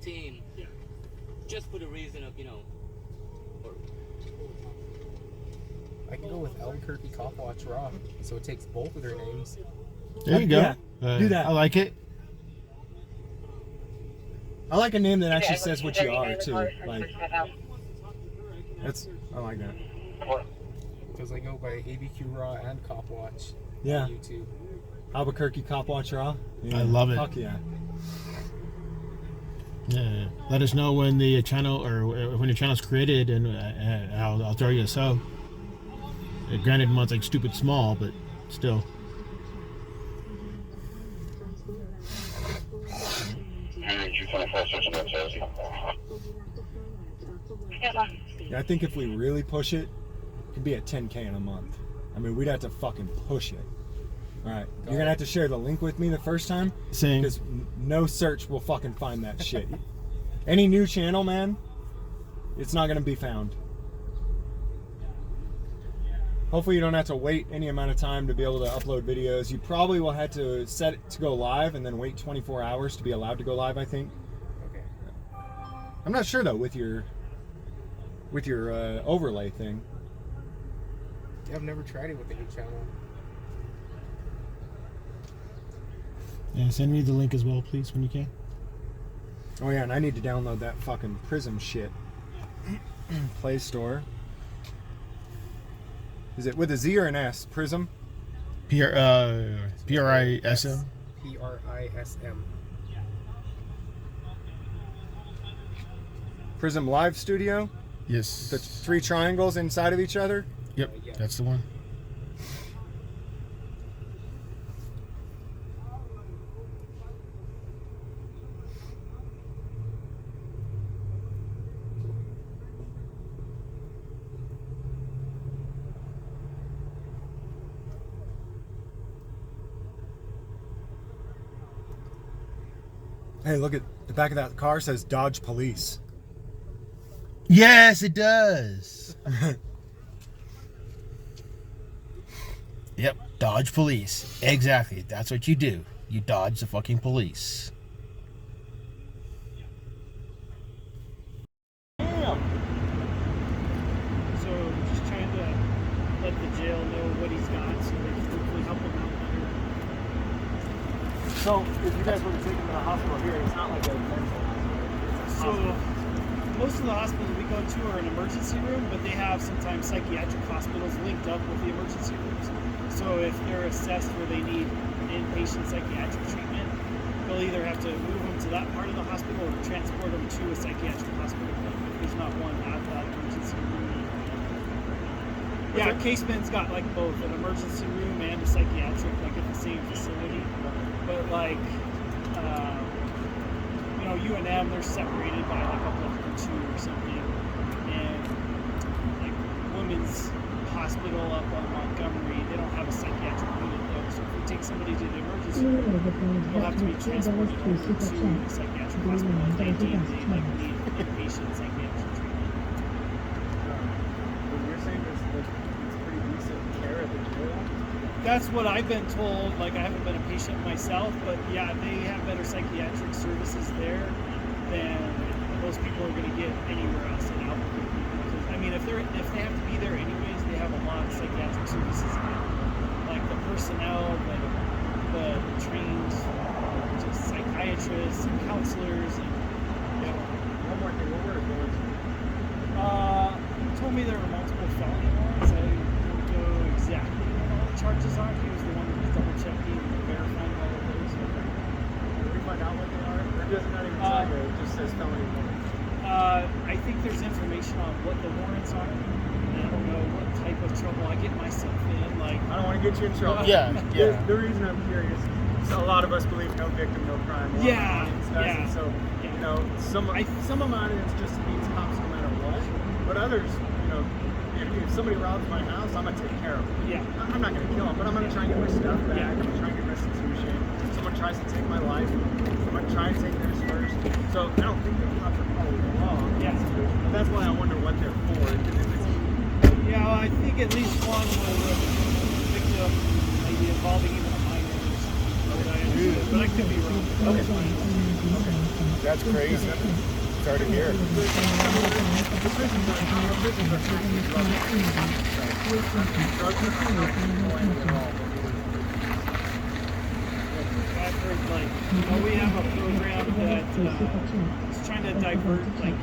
team. Yeah. Just for the reason of, I can go with Albuquerque Cop Watch Raw, so it takes both of their names. There you go. Yeah, do that. I like it. I like a name that actually says what you are too. Like, I like that. Because I go by ABQ Raw and Cop Watch. Yeah. On YouTube. Albuquerque Cop Watch Raw. Yeah. I love it. Fuck yeah. Yeah. Let us know when the channel or when your channel's created, and I'll throw you a sub. Granted, mine's like stupid small, but still. Yeah, I think if we really push it, it could be at 10K in a month. I mean, we'd have to fucking push it. All right, you're gonna have to share the link with me the first time, Same. because no search will fucking find that shit. Any new channel, man, it's not gonna be found. Hopefully you don't have to wait any amount of time to be able to upload videos. You probably will have to set it to go live and then wait 24 hours to be allowed to go live, I think. Okay. I'm not sure though with your overlay thing. Yeah, I've never tried it with the new channel. Yeah, send me the link as well, please, when you can. Oh yeah, and I need to download that fucking Prism shit. Play Store. Is it with a Z or an S? Prism? P-R-I-S-M? P-R-I-S-M. Prism Live Studio? Yes. The 3 triangles inside of each other? Yep, Yeah. that's the one. Hey, look at the back of that car, says Dodge Police. Yes, it does. Yep, dodge police. Exactly. That's what you do. You dodge the fucking police. Damn! So just trying to let the jail know what he's got so they can hopefully help him out better. So, if you guys were to take him to the hospital here, it's not like a mental hospital. So most of the hospitals we go to are an emergency room, but they have sometimes psychiatric hospitals linked up with the emergency rooms. So if they're assessed where they need inpatient psychiatric treatment, they'll either have to move them to that part of the hospital or transport them to a psychiatric hospital if there's not one at that emergency room. Yeah, Caseman's got like both an emergency room and a psychiatric, like at the same facility. But like, UNM, they're separated by like a block or 2 or something. And like Women's Hospital up on Montgomery, they don't have a psychiatric unit though. So if we take somebody to the emergency room, they'll have to be transported over to the psychiatric hospital if they deem they like need inpatient psychiatric treatment. What you're saying is that it's pretty decent care at the jail? That's what I've been told. Like, I haven't been a patient myself, but yeah, they have better psychiatric services there than most people are going to get anywhere else in Albuquerque. Because, I mean, if they have to be there anyways, they have a lot of psychiatric services. Like the personnel, the trained just psychiatrists and counselors, and One more thing, what were it going told me there were multiple felony warrants. I don't know exactly charges are. He was the one that was double checking and verifying all of those. Did we find out what they are? Or does it not even tell you? It just says felony warrant. I think there's information on what the warrants are. And I don't know what type of trouble I get myself in. Like, I don't want to get you in trouble. Yeah. The reason I'm curious is a lot of us believe no victim, no crime. Yeah. And so, some of my audience just needs cops no matter what. But others, if somebody robs my house, I'm going to take care of them. Yeah. I'm not going to kill them, but I'm going to try and get my stuff back. I'm going to try and get restitution. Someone tries to take my life, I'm going to try and take theirs first. So I don't think the cops are following the law. Yeah. But that's why I wonder what they're for. Yeah, well, I think at least one was a victim, maybe involving even a minor or something. But I could be wrong. Okay. That's crazy. Sorry to hear. I've heard, like, we have a program that is trying to divert, like,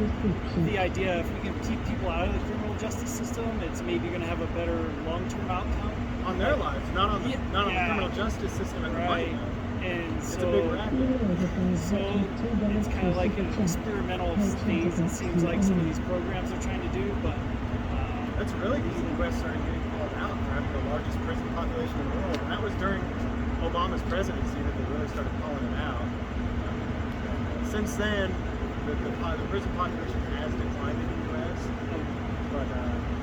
the idea if we can keep people out of the criminal justice system, it's maybe going to have a better long-term outcome. On their lives, not on the Yeah. criminal justice system and the money. Right. And It's so, a big racket. so it's kind of like an experimental phase, it seems like some of these programs are trying to do, but That's really because the U.S. started getting called out for having the largest prison population in the world, and that was during Obama's presidency that they really started calling it out. Since then, the prison population has declined in the U.S., but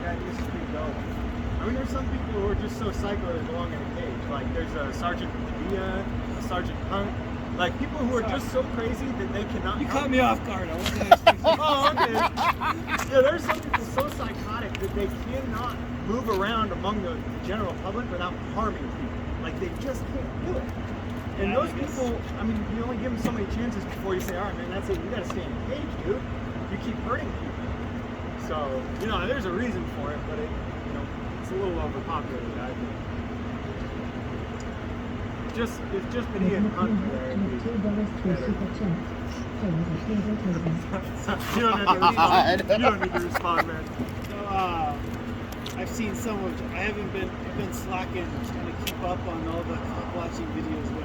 yeah, it used to be going. I mean, there's some people who are just so psycho they belong in a cage. Like, there's a Sergeant Padilla, a Sergeant Hunt. Like, people who are just so crazy that they cannot. you caught me off guard. I wasn't expecting Oh, okay. Yeah, there's some people so psychotic that they cannot move around among the general public without harming people. Like, they just can't do it. And Yeah, those I guess. people, I mean, you only give them so many chances before you say, all right, man, that's it. You got to stay in a cage, dude. You keep hurting people. So, you know, there's a reason for it, but it's a little overpopulated, I think. If just Padilla and Hunt were there, it'd be better. You don't have to respond. You don't need to respond, man. So, I've seen some of. I've been slacking, trying to keep up on all the cop watching videos. But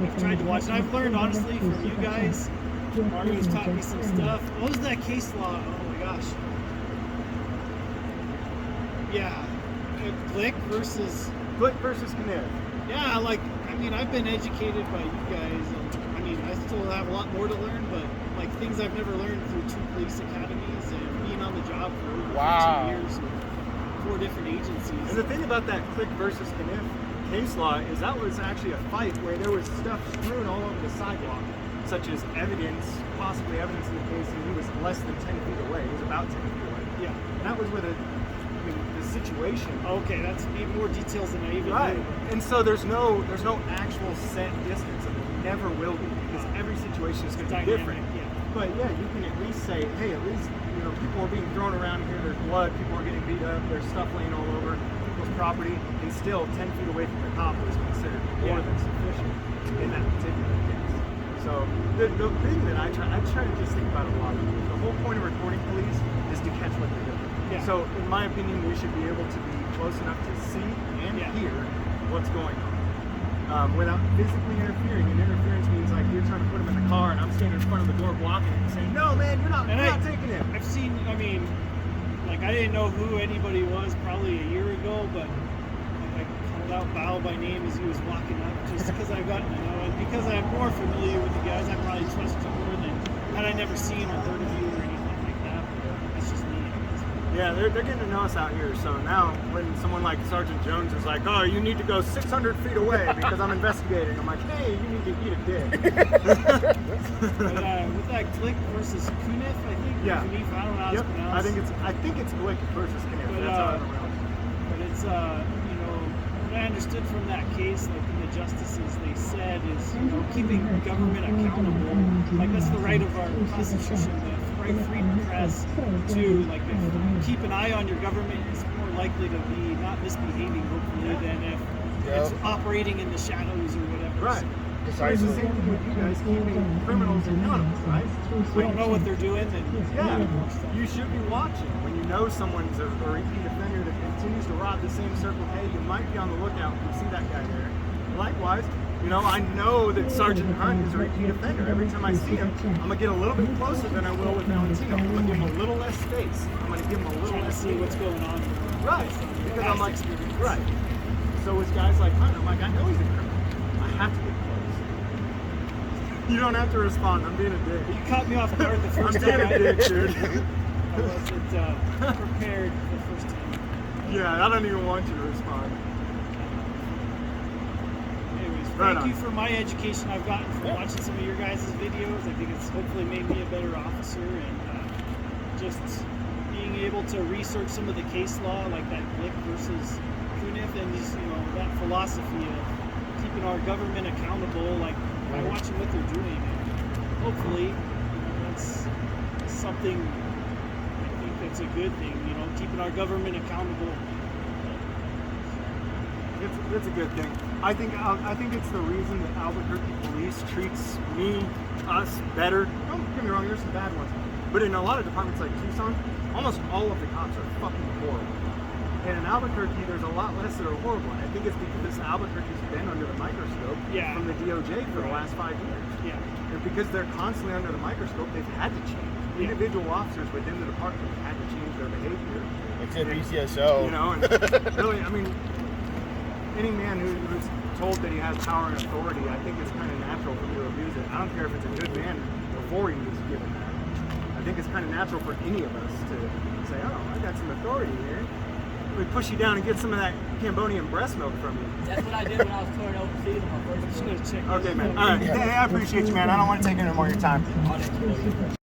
I've tried to watch, and I've learned honestly from you guys. Mario's taught me some stuff. What was that case law? Oh my gosh. Yeah, Glick versus. Glick versus Kniff. Yeah, like, I mean, I've been educated by you guys. And, I mean, I still have a lot more to learn, but like things I've never learned through 2 police academies and being on the job for over 15 years with 4 different agencies. And the thing about that Glick versus Kniff case law is that was actually a fight where there was stuff strewn all over the sidewalk, such as evidence, possibly evidence in the case, and he was less than 10 feet away. He was about 10 feet away. Yeah. And that was where the situation. Okay, that's even more details than I even Right. knew. And so there's no actual set distance, and there never will be, because every situation is going to be different. Yeah. But yeah, you can at least say, hey, at least people are being thrown around here. There's blood. People are getting beat up. There's stuff laying all over people's property, and still 10 feet away from the cop was considered more than sufficient in that particular case. So the thing that I try to just think about a lot. The whole point of recording police is to catch what they're doing. Yeah. So in my opinion, we should be able to be close enough to see and hear what's going on without physically interfering. And interference means like you're trying to put them in the car and I'm standing in front of the door blocking it and saying, no man, you're not taking it. I've seen, I mean, like I didn't know who anybody was probably a year ago, but like, I called out Bao by name as he was walking up just because I've gotten to know, and because I'm more familiar with you guys, I probably trust you more than had I never seen or heard of you or anything like that. That's just me. Yeah, they're getting to know us out here. So now when someone like Sergeant Jones is like, oh, you need to go 600 feet away because I'm investigating, I'm like, hey, you need to eat a dick. But with that Glick versus Kniff, I think. Yeah. Kniff, I don't know how it's pronounced. I think it's Glick versus Kniff. But, That's how I remember. But it's what I understood from that case, like in the justices, they said is keeping government accountable. Like that's the right of our Constitution, the right freedom press to like keep an eye on your government is more likely to be not misbehaving hopefully than if it's operating in the shadows or whatever. Right. It's the same thing with you guys keeping criminals accountable, right? We don't know what they're doing, then Yeah, you should be watching. When you know someone's a repeat offender that continues to rob the same Circle K, you might be on the lookout when you see that guy there. Likewise, I know that Sergeant Hunt is a repeat offender. Every time I see him, I'm going to get a little bit closer than I will with Valentino. I'm going to give him a little less space. I'm going to give him a little trying to less see space. what's going on. Right. Because I'm like, right. So with guys like Hunt, I'm like, I know he's a criminal. I have to get close. You don't have to respond. I'm being a dick. You caught me off guard the first I'm time. being a dick, dude. I wasn't prepared the first time. Yeah, I don't even want you to respond. Anyways, Right thank on. you for my education I've gotten from watching some of your guys' videos. I think it's hopefully made me a better officer, and just being able to research some of the case law, like that Glick versus Kniff, and just that philosophy of keeping our government accountable, like by watching what they're doing. hopefully, that's something. I think that's a good thing. Keeping our government accountable. It's a good thing. I think it's the reason that Albuquerque police treats us better. Don't get me wrong, there's some bad ones, but in a lot of departments like Tucson, almost all of the cops are fucking horrible. And in Albuquerque, there's a lot less that are horrible. And I think it's because Albuquerque's been under the microscope from the DOJ for the last 5 years. Yeah. And because they're constantly under the microscope, they've had to change. Individual officers within the department have had to change their behavior. Except BCSO. And really, I mean, any man who's told that he has power and authority, I think it's kind of natural for him to abuse it. I don't care if it's a good man before he was given that. I think it's kind of natural for any of us to say, oh, I got some authority here. We push you down and get some of that Cambodian breast milk from you. That's what I did when I was touring overseas on my first tour. Okay, man. All right. Hey, I appreciate you, man. I don't want to take any more of your time. All that